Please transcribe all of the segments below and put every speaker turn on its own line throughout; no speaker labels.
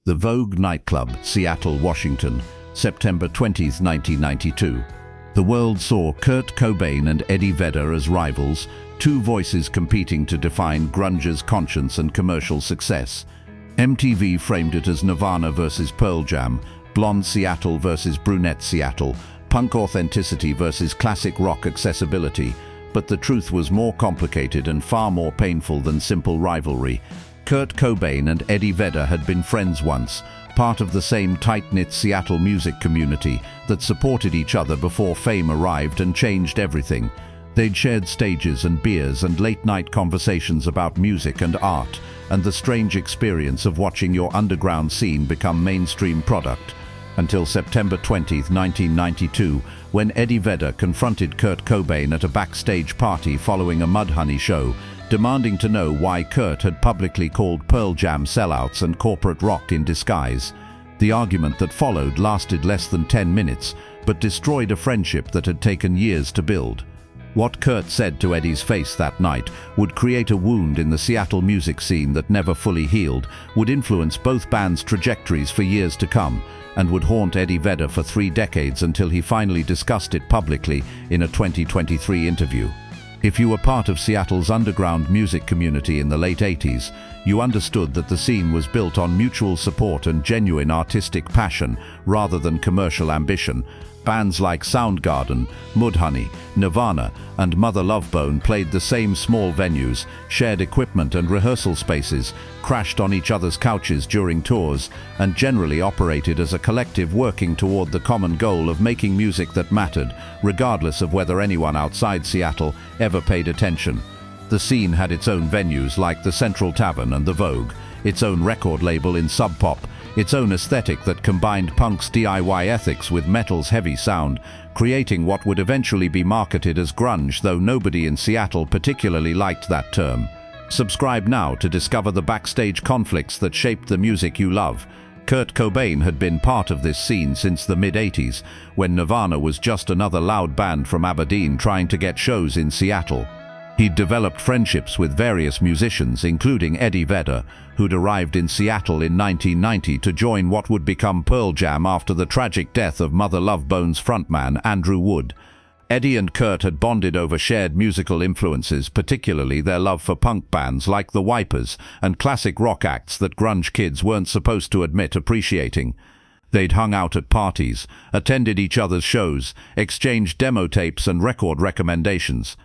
The Vogue nightclub, Seattle, Washington, September 20, 1992. The world saw Kurt Cobain and Eddie Vedder as rivals, two voices competing to define grunge's conscience and commercial success. MTV framed it as Nirvana versus Pearl Jam, blonde Seattle versus brunette Seattle, punk authenticity versus classic rock accessibility. But the truth was more complicated and far more painful than simple rivalry. Kurt Cobain and Eddie Vedder had been friends once, part of the same tight-knit Seattle music community that supported each other before fame arrived and changed everything. They'd shared stages and beers and late-night conversations about music and art, and the strange experience of watching your underground scene become mainstream product. Until September 20, 1992, when Eddie Vedder confronted Kurt Cobain at a backstage party following a Mudhoney show, demanding to know why Kurt had publicly called Pearl Jam sellouts and corporate rock in disguise. The argument that followed lasted less than 10 minutes, but destroyed a friendship that had taken years to build. What Kurt said to Eddie's face that night would create a wound in the Seattle music scene that never fully healed, would influence both bands' trajectories for years to come, and would haunt Eddie Vedder for 3 decades until he finally discussed it publicly in a 2023 interview. If you were part of Seattle's underground music community in the late 80s, you understood that the scene was built on mutual support and genuine artistic passion rather than commercial ambition. Bands like Soundgarden, Mudhoney, Nirvana, and Mother Love Bone played the same small venues, shared equipment and rehearsal spaces, crashed on each other's couches during tours, and generally operated as a collective working toward the common goal of making music that mattered, regardless of whether anyone outside Seattle ever paid attention. The scene had its own venues like the Central Tavern and the Vogue, its own record label in Sub Pop, its own aesthetic that combined punk's DIY ethics with metal's heavy sound, creating what would eventually be marketed as grunge, though nobody in Seattle particularly liked that term. Subscribe now to discover the backstage conflicts that shaped the music you love. Kurt Cobain had been part of this scene since the mid-80s, when Nirvana was just another loud band from Aberdeen trying to get shows in Seattle. He'd developed friendships with various musicians, including Eddie Vedder, who'd arrived in Seattle in 1990 to join what would become Pearl Jam after the tragic death of Mother Love Bone's frontman, Andrew Wood. Eddie and Kurt had bonded over shared musical influences, particularly their love for punk bands like the Wipers and classic rock acts that grunge kids weren't supposed to admit appreciating. They'd hung out at parties, attended each other's shows, exchanged demo tapes and record recommendations.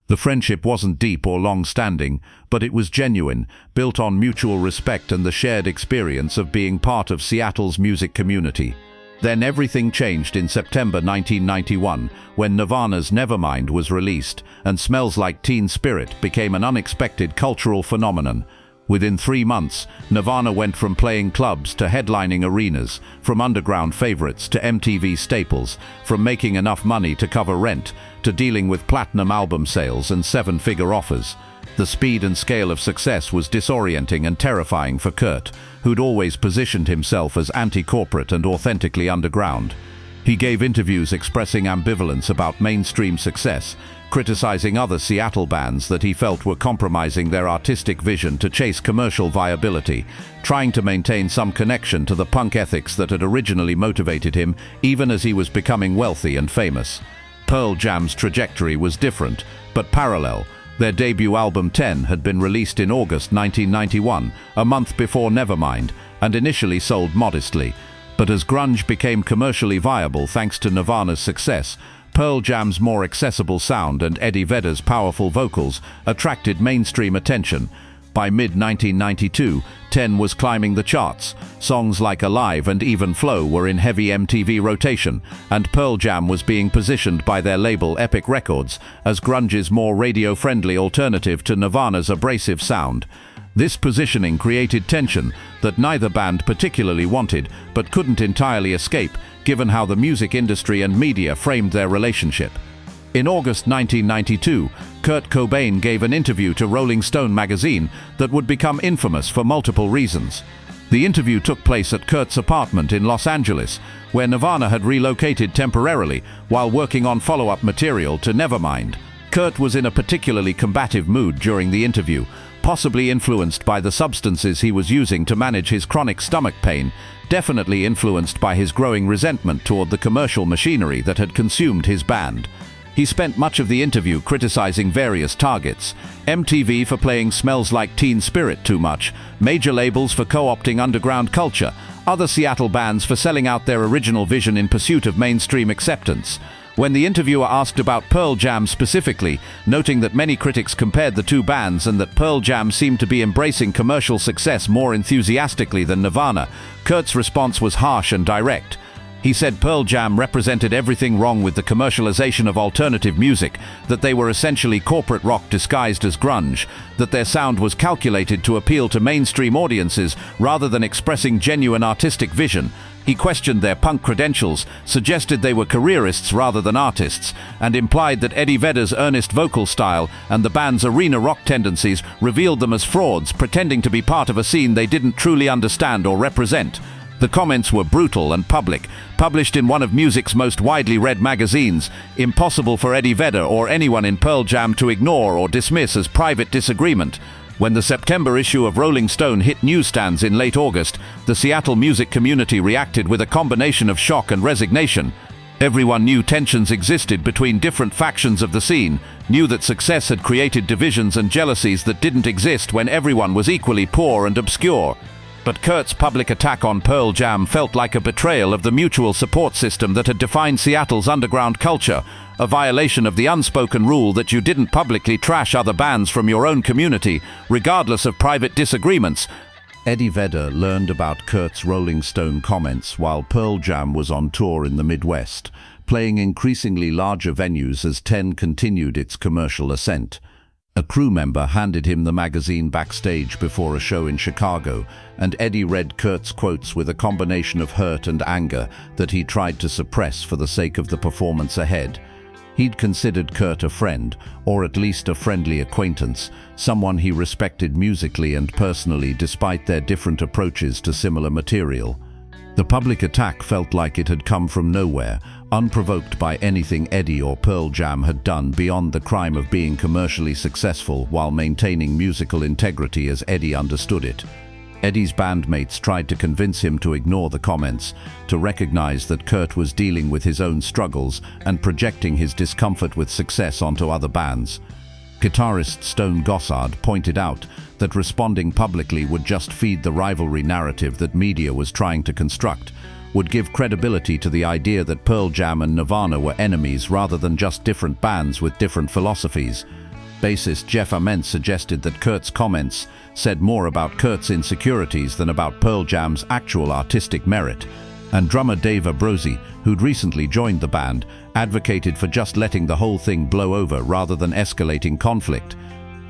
The friendship wasn't deep or long-standing, but it was genuine, built on mutual respect and the shared experience of being part of Seattle's music community. Then everything changed in September 1991, when Nirvana's Nevermind was released, and Smells Like Teen Spirit became an unexpected cultural phenomenon. Within 3 months, Nirvana went from playing clubs to headlining arenas, from underground favorites to MTV staples, from making enough money to cover rent to dealing with platinum album sales and 7-figure offers. The speed and scale of success was disorienting and terrifying for Kurt, who'd always positioned himself as anti-corporate and authentically underground. He gave interviews expressing ambivalence about mainstream success, criticizing other Seattle bands that he felt were compromising their artistic vision to chase commercial viability, trying to maintain some connection to the punk ethics that had originally motivated him even as he was becoming wealthy and famous. Pearl Jam's trajectory was different, but parallel. Their debut album 10 had been released in August 1991, a month before Nevermind, and initially sold modestly. But as grunge became commercially viable thanks to Nirvana's success, Pearl Jam's more accessible sound and Eddie Vedder's powerful vocals attracted mainstream attention. By mid-1992, 10 was climbing the charts. Songs like Alive and Even Flow were in heavy MTV rotation, and Pearl Jam was being positioned by their label Epic Records as grunge's more radio-friendly alternative to Nirvana's abrasive sound. This positioning created tension that neither band particularly wanted, but couldn't entirely escape, given how the music industry and media framed their relationship. In August 1992, Kurt Cobain gave an interview to Rolling Stone magazine that would become infamous for multiple reasons. The interview took place at Kurt's apartment in Los Angeles, where Nirvana had relocated temporarily while working on follow-up material to Nevermind. Kurt was in a particularly combative mood during the interview, possibly influenced by the substances he was using to manage his chronic stomach pain, definitely influenced by his growing resentment toward the commercial machinery that had consumed his band. He spent much of the interview criticizing various targets: MTV for playing Smells Like Teen Spirit too much, major labels for co-opting underground culture, other Seattle bands for selling out their original vision in pursuit of mainstream acceptance. When the interviewer asked about Pearl Jam specifically, noting that many critics compared the two bands and that Pearl Jam seemed to be embracing commercial success more enthusiastically than Nirvana, Kurt's response was harsh and direct. He said Pearl Jam represented everything wrong with the commercialization of alternative music, that they were essentially corporate rock disguised as grunge, that their sound was calculated to appeal to mainstream audiences rather than expressing genuine artistic vision. He questioned their punk credentials, suggested they were careerists rather than artists, and implied that Eddie Vedder's earnest vocal style and the band's arena rock tendencies revealed them as frauds pretending to be part of a scene they didn't truly understand or represent. The comments were brutal and public, published in one of music's most widely read magazines, impossible for Eddie Vedder or anyone in Pearl Jam to ignore or dismiss as private disagreement. When the September issue of Rolling Stone hit newsstands in late August, the Seattle music community reacted with a combination of shock and resignation. Everyone knew tensions existed between different factions of the scene, knew that success had created divisions and jealousies that didn't exist when everyone was equally poor and obscure. But Kurt's public attack on Pearl Jam felt like a betrayal of the mutual support system that had defined Seattle's underground culture, a violation of the unspoken rule that you didn't publicly trash other bands from your own community, regardless of private disagreements. Eddie Vedder learned about Kurt's Rolling Stone comments while Pearl Jam was on tour in the Midwest, playing increasingly larger venues as Ten continued its commercial ascent. A crew member handed him the magazine Backstage before a show in Chicago, and Eddie read Kurt's quotes with a combination of hurt and anger that he tried to suppress for the sake of the performance ahead. He'd considered Kurt a friend, or at least a friendly acquaintance, someone he respected musically and personally despite their different approaches to similar material. The public attack felt like it had come from nowhere, unprovoked by anything Eddie or Pearl Jam had done beyond the crime of being commercially successful while maintaining musical integrity as Eddie understood it. Eddie's bandmates tried to convince him to ignore the comments, to recognize that Kurt was dealing with his own struggles and projecting his discomfort with success onto other bands. Guitarist Stone Gossard pointed out that responding publicly would just feed the rivalry narrative that media was trying to construct, would give credibility to the idea that Pearl Jam and Nirvana were enemies rather than just different bands with different philosophies. Bassist Jeff Ament suggested that Kurt's comments said more about Kurt's insecurities than about Pearl Jam's actual artistic merit, and drummer Dave Abruzzese, who'd recently joined the band, advocated for just letting the whole thing blow over rather than escalating conflict.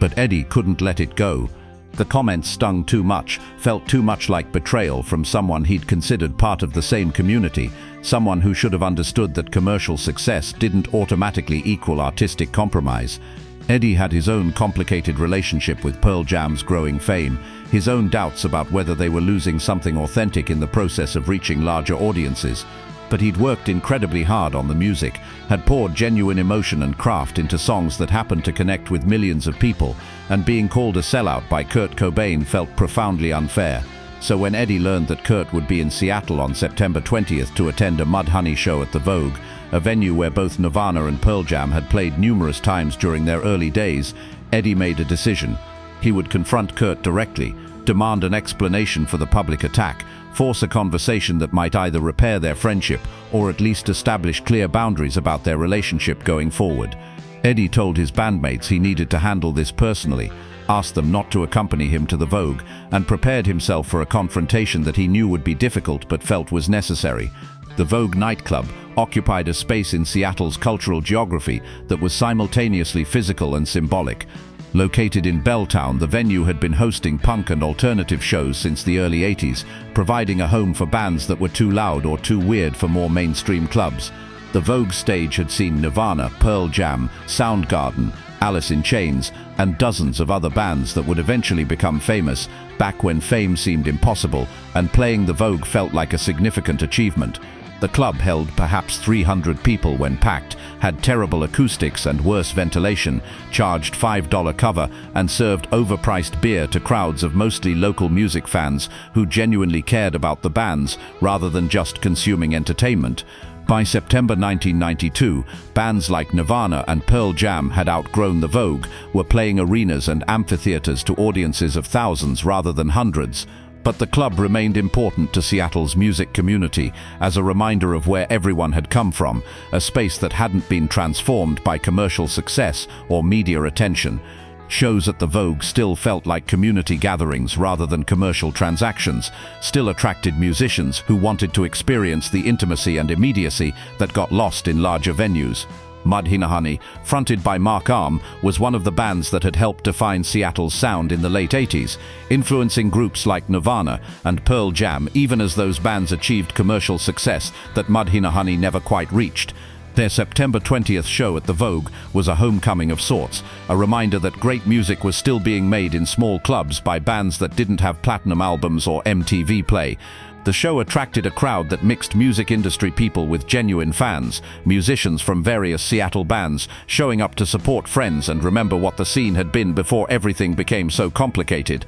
But Eddie couldn't let it go. The comments stung too much, felt too much like betrayal from someone he'd considered part of the same community, someone who should have understood that commercial success didn't automatically equal artistic compromise. Eddie had his own complicated relationship with Pearl Jam's growing fame, his own doubts about whether they were losing something authentic in the process of reaching larger audiences. But he'd worked incredibly hard on the music, had poured genuine emotion and craft into songs that happened to connect with millions of people, and being called a sellout by Kurt Cobain felt profoundly unfair. So when Eddie learned that Kurt would be in Seattle on September 20th to attend a Mudhoney show at the Vogue, a venue where both Nirvana and Pearl Jam had played numerous times during their early days, Eddie made a decision. He would confront Kurt directly, demand an explanation for the public attack, force a conversation that might either repair their friendship or at least establish clear boundaries about their relationship going forward. Eddie told his bandmates he needed to handle this personally, asked them not to accompany him to the Vogue, and prepared himself for a confrontation that he knew would be difficult but felt was necessary. The Vogue nightclub occupied a space in Seattle's cultural geography that was simultaneously physical and symbolic. Located in Belltown, the venue had been hosting punk and alternative shows since the early 80s, providing a home for bands that were too loud or too weird for more mainstream clubs. The Vogue stage had seen Nirvana, Pearl Jam, Soundgarden, Alice in Chains, and dozens of other bands that would eventually become famous, back when fame seemed impossible, and playing the Vogue felt like a significant achievement. The club held perhaps 300 people when packed, had terrible acoustics and worse ventilation, charged $5 cover, and served overpriced beer to crowds of mostly local music fans who genuinely cared about the bands rather than just consuming entertainment. By September 1992, bands like Nirvana and Pearl Jam had outgrown the Vogue, were playing arenas and amphitheaters to audiences of thousands rather than hundreds. But the club remained important to Seattle's music community as a reminder of where everyone had come from, a space that hadn't been transformed by commercial success or media attention. Shows at the Vogue still felt like community gatherings rather than commercial transactions, still attracted musicians who wanted to experience the intimacy and immediacy that got lost in larger venues. Mudhoney, fronted by Mark Arm, was one of the bands that had helped define Seattle's sound in the late 80s, influencing groups like Nirvana and Pearl Jam even as those bands achieved commercial success that Mudhoney never quite reached. Their September 20th show at the Vogue was a homecoming of sorts, a reminder that great music was still being made in small clubs by bands that didn't have platinum albums or MTV play. The show attracted a crowd that mixed music industry people with genuine fans, musicians from various Seattle bands, showing up to support friends and remember what the scene had been before everything became so complicated.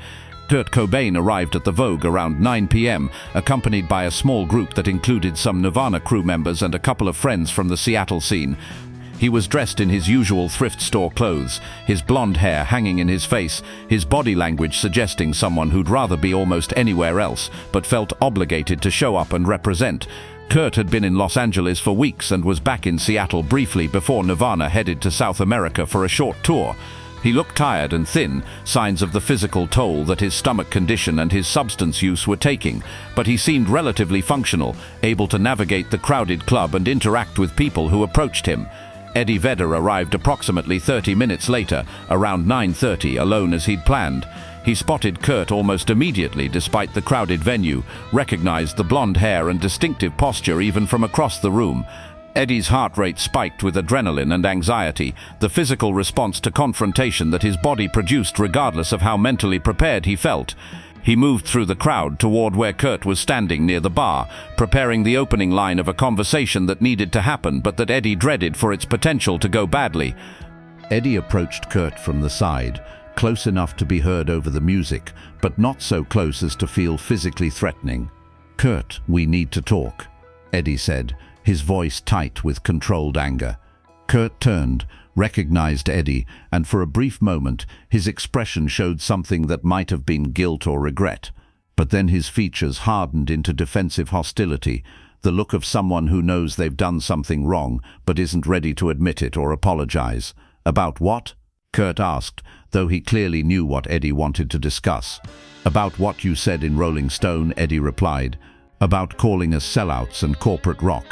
Kurt Cobain arrived at the Vogue around 9 p.m., accompanied by a small group that included some Nirvana crew members and a couple of friends from the Seattle scene. He was dressed in his usual thrift store clothes, his blonde hair hanging in his face, his body language suggesting someone who'd rather be almost anywhere else, but felt obligated to show up and represent. Kurt had been in Los Angeles for weeks and was back in Seattle briefly before Nirvana headed to South America for a short tour. He looked tired and thin, signs of the physical toll that his stomach condition and his substance use were taking, but he seemed relatively functional, able to navigate the crowded club and interact with people who approached him. Eddie Vedder arrived approximately 30 minutes later, around 9:30, alone as he'd planned. He spotted Kurt almost immediately despite the crowded venue, recognized the blonde hair and distinctive posture even from across the room. Eddie's heart rate spiked with adrenaline and anxiety, the physical response to confrontation that his body produced regardless of how mentally prepared he felt. He moved through the crowd toward where Kurt was standing near the bar, preparing the opening line of a conversation that needed to happen but that Eddie dreaded for its potential to go badly. Eddie approached Kurt from the side, close enough to be heard over the music, but not so close as to feel physically threatening. "Kurt, we need to talk," Eddie said, his voice tight with controlled anger. Kurt turned, recognized Eddie, and for a brief moment his expression showed something that might have been guilt or regret. But then his features hardened into defensive hostility, the look of someone who knows they've done something wrong but isn't ready to admit it or apologize. "About what?" Kurt asked, though he clearly knew what Eddie wanted to discuss. "About what you said in Rolling Stone," Eddie replied. "About calling us sellouts and corporate rock.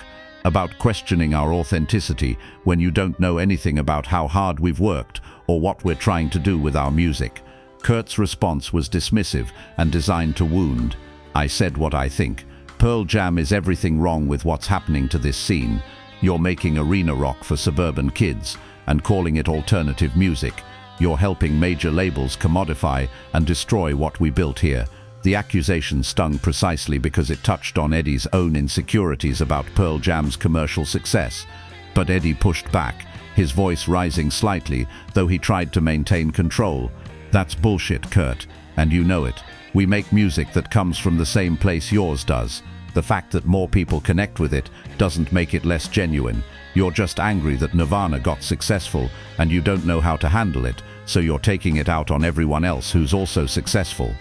About questioning our authenticity when you don't know anything about how hard we've worked or what we're trying to do with our music." Kurt's response was dismissive and designed to wound. "I said what I think. Pearl Jam is everything wrong with what's happening to this scene. You're making arena rock for suburban kids and calling it alternative music. You're helping major labels commodify and destroy what we built here." The accusation stung precisely because it touched on Eddie's own insecurities about Pearl Jam's commercial success. But Eddie pushed back, his voice rising slightly, though he tried to maintain control. "That's bullshit, Kurt, and you know it. We make music that comes from the same place yours does. The fact that more people connect with it doesn't make it less genuine. You're just angry that Nirvana got successful and you don't know how to handle it, so you're taking it out on everyone else who's also successful."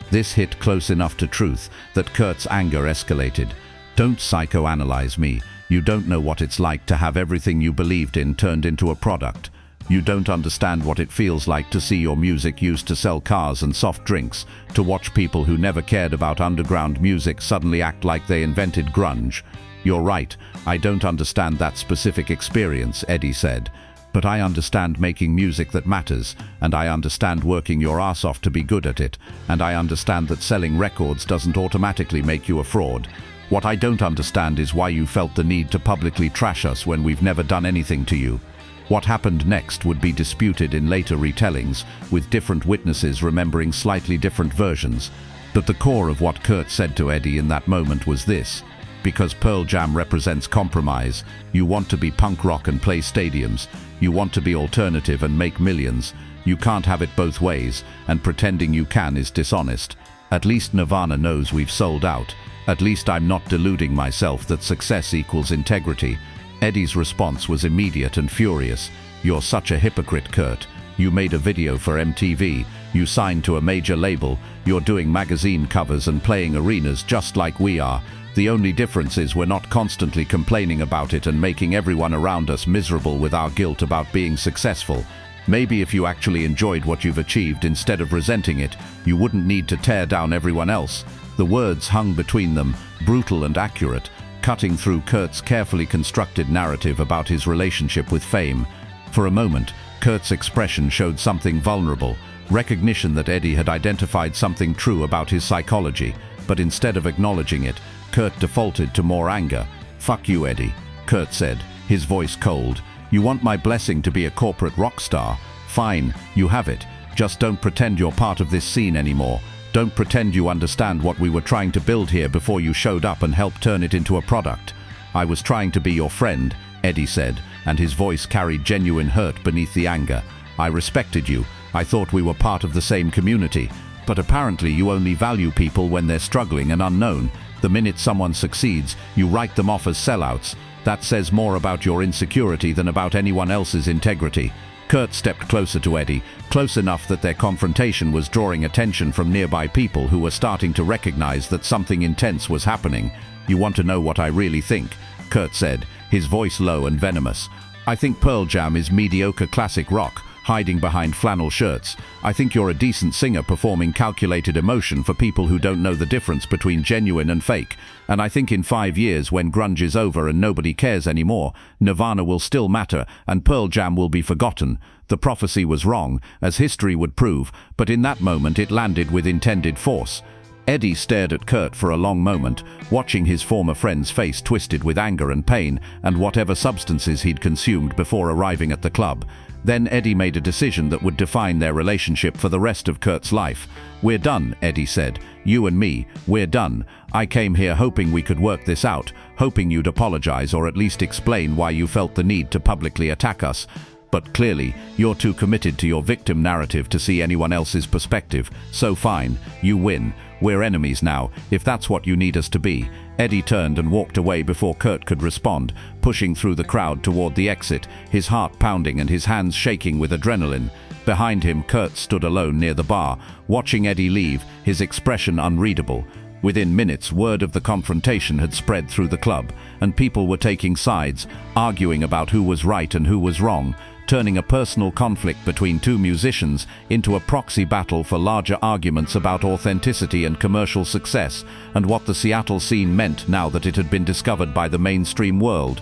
This hit close enough to truth that Kurt's anger escalated. "Don't psychoanalyze me. You don't know what it's like to have everything you believed in turned into a product. You don't understand what it feels like to see your music used to sell cars and soft drinks, to watch people who never cared about underground music suddenly act like they invented grunge. You're right, I don't understand that specific experience," Eddie said. "But I understand making music that matters, and I understand working your ass off to be good at it, and I understand that selling records doesn't automatically make you a fraud. What I don't understand is why you felt the need to publicly trash us when we've never done anything to you." What happened next would be disputed in later retellings, with different witnesses remembering slightly different versions. But the core of what Kurt said to Eddie in that moment was this: because Pearl Jam represents compromise. You want to be punk rock and play stadiums. You want to be alternative and make millions. You can't have it both ways, and pretending you can is dishonest. At least Nirvana knows we've sold out. At least I'm not deluding myself that success equals integrity. Eddie's response was immediate and furious. You're such a hypocrite, Kurt. You made a video for MTV. You signed to a major label. You're doing magazine covers and playing arenas just like we are. The only difference is we're not constantly complaining about it and making everyone around us miserable with our guilt about being successful. Maybe if you actually enjoyed what you've achieved instead of resenting it, you wouldn't need to tear down everyone else. The words hung between them, brutal and accurate, cutting through Kurt's carefully constructed narrative about his relationship with fame. For a moment, Kurt's expression showed something vulnerable, recognition that Eddie had identified something true about his psychology, but instead of acknowledging it, Kurt defaulted to more anger. "Fuck you, Eddie," Kurt said, his voice cold. "You want my blessing to be a corporate rock star? Fine, you have it. Just don't pretend you're part of this scene anymore. Don't pretend you understand what we were trying to build here before you showed up and helped turn it into a product." "I was trying to be your friend," Eddie said, and his voice carried genuine hurt beneath the anger. "I respected you. I thought we were part of the same community. But apparently you only value people when they're struggling and unknown. The minute someone succeeds, you write them off as sellouts. That says more about your insecurity than about anyone else's integrity." Kurt stepped closer to Eddie, close enough that their confrontation was drawing attention from nearby people who were starting to recognize that something intense was happening. "You want to know what I really think?" Kurt said, his voice low and venomous. "I think Pearl Jam is mediocre classic rock, hiding behind flannel shirts. I think you're a decent singer performing calculated emotion for people who don't know the difference between genuine and fake. And I think in 5 years, when grunge is over and nobody cares anymore, Nirvana will still matter and Pearl Jam will be forgotten. The prophecy was wrong, as history would prove, but in that moment it landed with intended force." Eddie stared at Kurt for a long moment, watching his former friend's face twisted with anger and pain and whatever substances he'd consumed before arriving at the club. Then Eddie made a decision that would define their relationship for the rest of Kurt's life. "We're done," Eddie said. "You and me, we're done. I came here hoping we could work this out, hoping you'd apologize or at least explain why you felt the need to publicly attack us. But clearly, you're too committed to your victim narrative to see anyone else's perspective. So fine, you win. We're enemies now, if that's what you need us to be." Eddie turned and walked away before Kurt could respond, pushing through the crowd toward the exit, his heart pounding and his hands shaking with adrenaline. Behind him, Kurt stood alone near the bar, watching Eddie leave, his expression unreadable. Within minutes, word of the confrontation had spread through the club, and people were taking sides, arguing about who was right and who was wrong, turning a personal conflict between two musicians into a proxy battle for larger arguments about authenticity and commercial success, and what the Seattle scene meant now that it had been discovered by the mainstream world.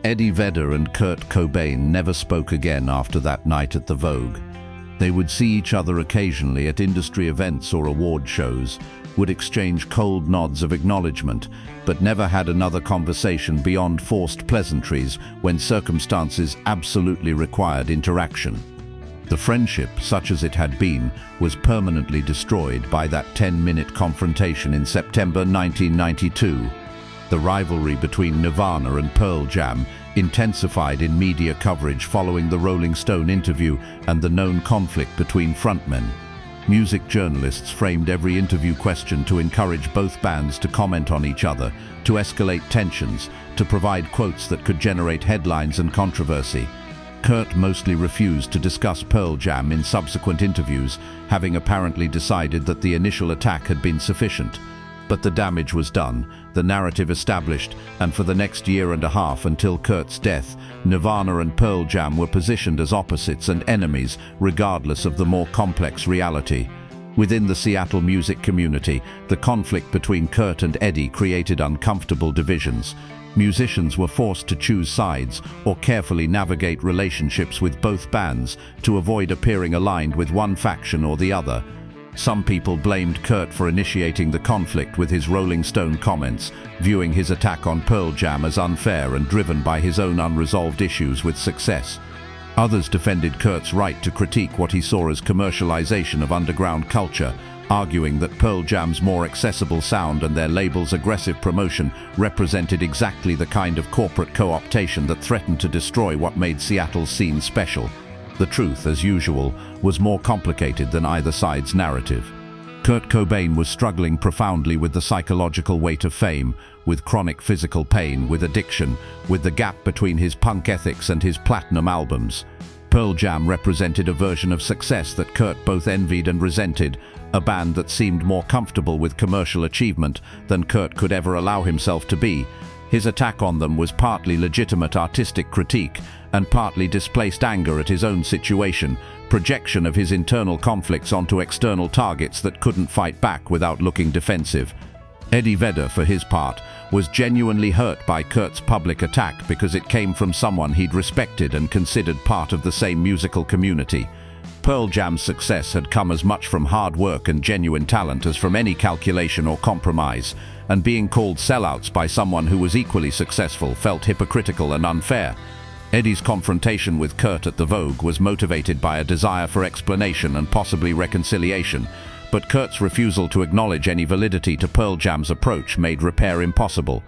Eddie Vedder and Kurt Cobain never spoke again after that night at the Vogue. They would see each other occasionally at industry events or award shows, would exchange cold nods of acknowledgement, but never had another conversation beyond forced pleasantries when circumstances absolutely required interaction. The friendship, such as it had been, was permanently destroyed by that 10-minute confrontation in September 1992. The rivalry between Nirvana and Pearl Jam intensified in media coverage following the Rolling Stone interview and the known conflict between frontmen. Music journalists framed every interview question to encourage both bands to comment on each other, to escalate tensions, to provide quotes that could generate headlines and controversy. Kurt mostly refused to discuss Pearl Jam in subsequent interviews, having apparently decided that the initial attack had been sufficient. But the damage was done, the narrative established, and for the next year and a half until Kurt's death, Nirvana and Pearl Jam were positioned as opposites and enemies, regardless of the more complex reality. Within the Seattle music community, the conflict between Kurt and Eddie created uncomfortable divisions. Musicians were forced to choose sides or carefully navigate relationships with both bands to avoid appearing aligned with one faction or the other. Some people blamed Kurt for initiating the conflict with his Rolling Stone comments, viewing his attack on Pearl Jam as unfair and driven by his own unresolved issues with success. Others defended Kurt's right to critique what he saw as commercialization of underground culture, arguing that Pearl Jam's more accessible sound and their label's aggressive promotion represented exactly the kind of corporate co-optation that threatened to destroy what made Seattle's scene special. The truth, as usual, was more complicated than either side's narrative. Kurt Cobain was struggling profoundly with the psychological weight of fame, with chronic physical pain, with addiction, with the gap between his punk ethics and his platinum albums. Pearl Jam represented a version of success that Kurt both envied and resented, a band that seemed more comfortable with commercial achievement than Kurt could ever allow himself to be. His attack on them was partly legitimate artistic critique and partly displaced anger at his own situation, projection of his internal conflicts onto external targets that couldn't fight back without looking defensive. Eddie Vedder, for his part, was genuinely hurt by Kurt's public attack because it came from someone he'd respected and considered part of the same musical community. Pearl Jam's success had come as much from hard work and genuine talent as from any calculation or compromise, and being called sellouts by someone who was equally successful felt hypocritical and unfair. Eddie's confrontation with Kurt at the Vogue was motivated by a desire for explanation and possibly reconciliation, but Kurt's refusal to acknowledge any validity to Pearl Jam's approach made repair impossible.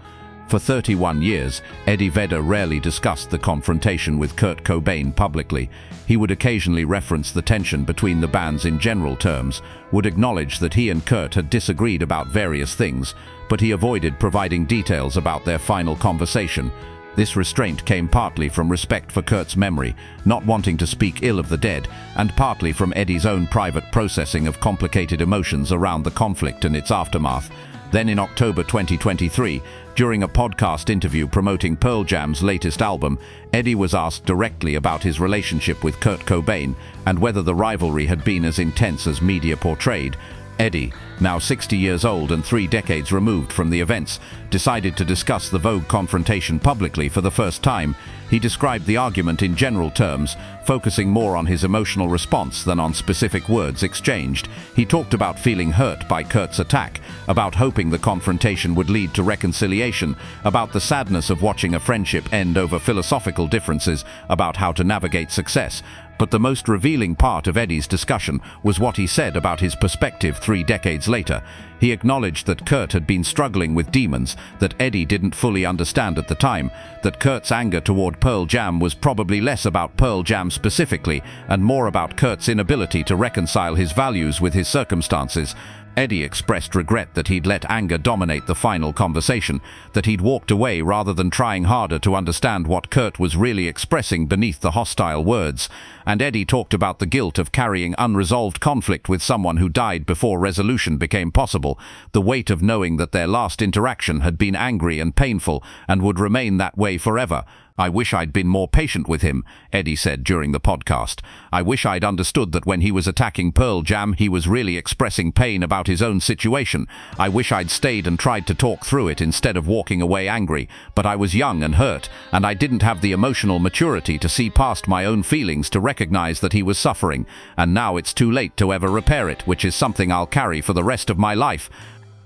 For 31 years, Eddie Vedder rarely discussed the confrontation with Kurt Cobain publicly. He would occasionally reference the tension between the bands in general terms, would acknowledge that he and Kurt had disagreed about various things, but he avoided providing details about their final conversation. This restraint came partly from respect for Kurt's memory, not wanting to speak ill of the dead, and partly from Eddie's own private processing of complicated emotions around the conflict and its aftermath. Then in October 2023, during a podcast interview promoting Pearl Jam's latest album, Eddie was asked directly about his relationship with Kurt Cobain and whether the rivalry had been as intense as media portrayed. Eddie, now 60 years old and 3 decades removed from the events, decided to discuss the Vogue confrontation publicly for the first time. He described the argument in general terms, focusing more on his emotional response than on specific words exchanged. He talked about feeling hurt by Kurt's attack, about hoping the confrontation would lead to reconciliation, about the sadness of watching a friendship end over philosophical differences about how to navigate success. But the most revealing part of Eddie's discussion was what he said about his perspective 3 decades later. He acknowledged that Kurt had been struggling with demons that Eddie didn't fully understand at the time, that Kurt's anger toward Pearl Jam was probably less about Pearl Jam specifically and more about Kurt's inability to reconcile his values with his circumstances. Eddie expressed regret that he'd let anger dominate the final conversation, that he'd walked away rather than trying harder to understand what Kurt was really expressing beneath the hostile words. And Eddie talked about the guilt of carrying unresolved conflict with someone who died before resolution became possible, the weight of knowing that their last interaction had been angry and painful and would remain that way forever. "I wish I'd been more patient with him," Eddie said during the podcast. "I wish I'd understood that when he was attacking Pearl Jam, he was really expressing pain about his own situation. I wish I'd stayed and tried to talk through it instead of walking away angry, but I was young and hurt, and I didn't have the emotional maturity to see past my own feelings to recognize that he was suffering, and now it's too late to ever repair it, which is something I'll carry for the rest of my life."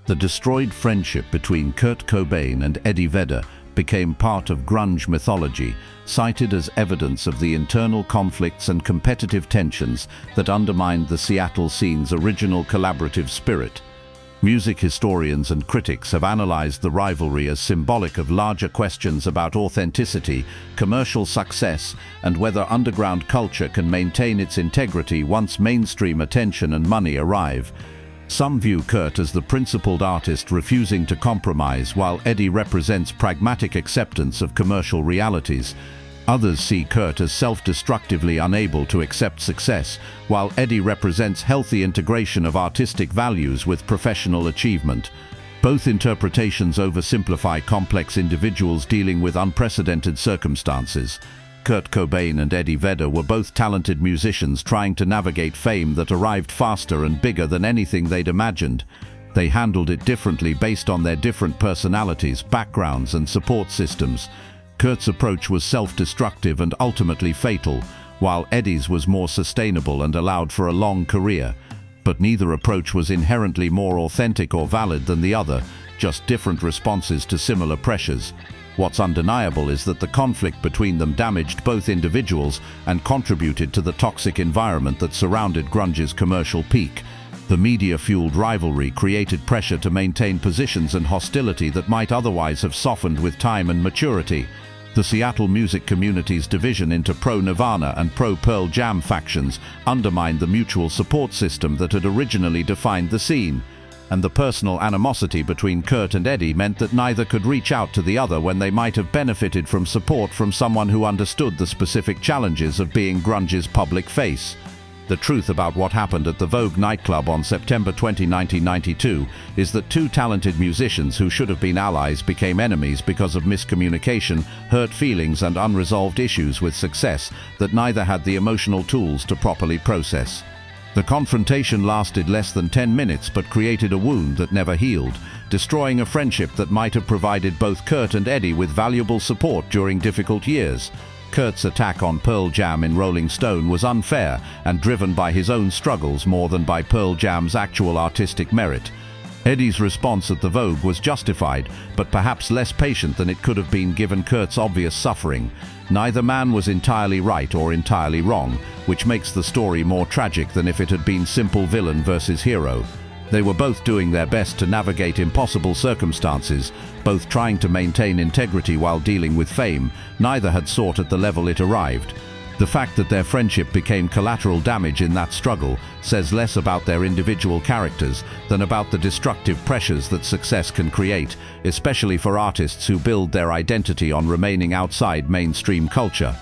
The destroyed friendship between Kurt Cobain and Eddie Vedder became part of grunge mythology, cited as evidence of the internal conflicts and competitive tensions that undermined the Seattle scene's original collaborative spirit. Music historians and critics have analyzed the rivalry as symbolic of larger questions about authenticity, commercial success, and whether underground culture can maintain its integrity once mainstream attention and money arrive. Some view Kurt as the principled artist refusing to compromise, while Eddie represents pragmatic acceptance of commercial realities. Others see Kurt as self-destructively unable to accept success, while Eddie represents healthy integration of artistic values with professional achievement. Both interpretations oversimplify complex individuals dealing with unprecedented circumstances. Kurt Cobain and Eddie Vedder were both talented musicians trying to navigate fame that arrived faster and bigger than anything they'd imagined. They handled it differently based on their different personalities, backgrounds, and support systems. Kurt's approach was self-destructive and ultimately fatal, while Eddie's was more sustainable and allowed for a long career. But neither approach was inherently more authentic or valid than the other, just different responses to similar pressures. What's undeniable is that the conflict between them damaged both individuals and contributed to the toxic environment that surrounded grunge's commercial peak. The media-fueled rivalry created pressure to maintain positions and hostility that might otherwise have softened with time and maturity. The Seattle music community's division into pro-Nirvana and pro-Pearl Jam factions undermined the mutual support system that had originally defined the scene. And the personal animosity between Kurt and Eddie meant that neither could reach out to the other when they might have benefited from support from someone who understood the specific challenges of being grunge's public face. The truth about what happened at the Vogue nightclub on September 20, 1992, is that two talented musicians who should have been allies became enemies because of miscommunication, hurt feelings, and unresolved issues with success that neither had the emotional tools to properly process. The confrontation lasted less than 10 minutes but created a wound that never healed, destroying a friendship that might have provided both Kurt and Eddie with valuable support during difficult years. Kurt's attack on Pearl Jam in Rolling Stone was unfair and driven by his own struggles more than by Pearl Jam's actual artistic merit. Eddie's response at the Vogue was justified, but perhaps less patient than it could have been given Kurt's obvious suffering. Neither man was entirely right or entirely wrong, which makes the story more tragic than if it had been simple villain versus hero. They were both doing their best to navigate impossible circumstances, both trying to maintain integrity while dealing with fame. Neither had sought at the level it arrived. The fact that their friendship became collateral damage in that struggle says less about their individual characters than about the destructive pressures that success can create, especially for artists who build their identity on remaining outside mainstream culture.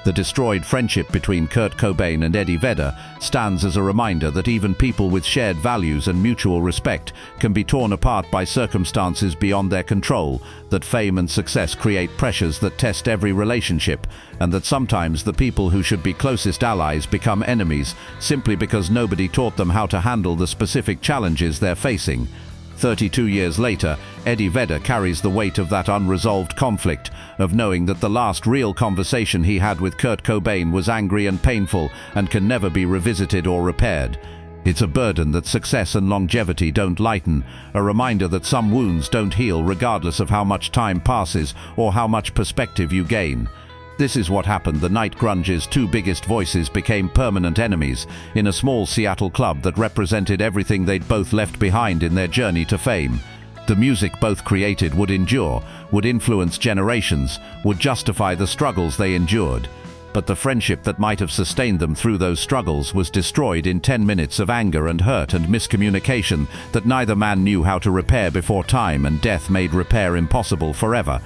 The destroyed friendship between Kurt Cobain and Eddie Vedder stands as a reminder that even people with shared values and mutual respect can be torn apart by circumstances beyond their control, that fame and success create pressures that test every relationship, and that sometimes the people who should be closest allies become enemies simply because nobody taught them how to handle the specific challenges they're facing. 32 years later, Eddie Vedder carries the weight of that unresolved conflict, of knowing that the last real conversation he had with Kurt Cobain was angry and painful and can never be revisited or repaired. It's a burden that success and longevity don't lighten, a reminder that some wounds don't heal regardless of how much time passes or how much perspective you gain. This is what happened the night grunge's two biggest voices became permanent enemies in a small Seattle club that represented everything they'd both left behind in their journey to fame. The music both created would endure, would influence generations, would justify the struggles they endured. But the friendship that might have sustained them through those struggles was destroyed in 10 minutes of anger and hurt and miscommunication that neither man knew how to repair before time and death made repair impossible forever.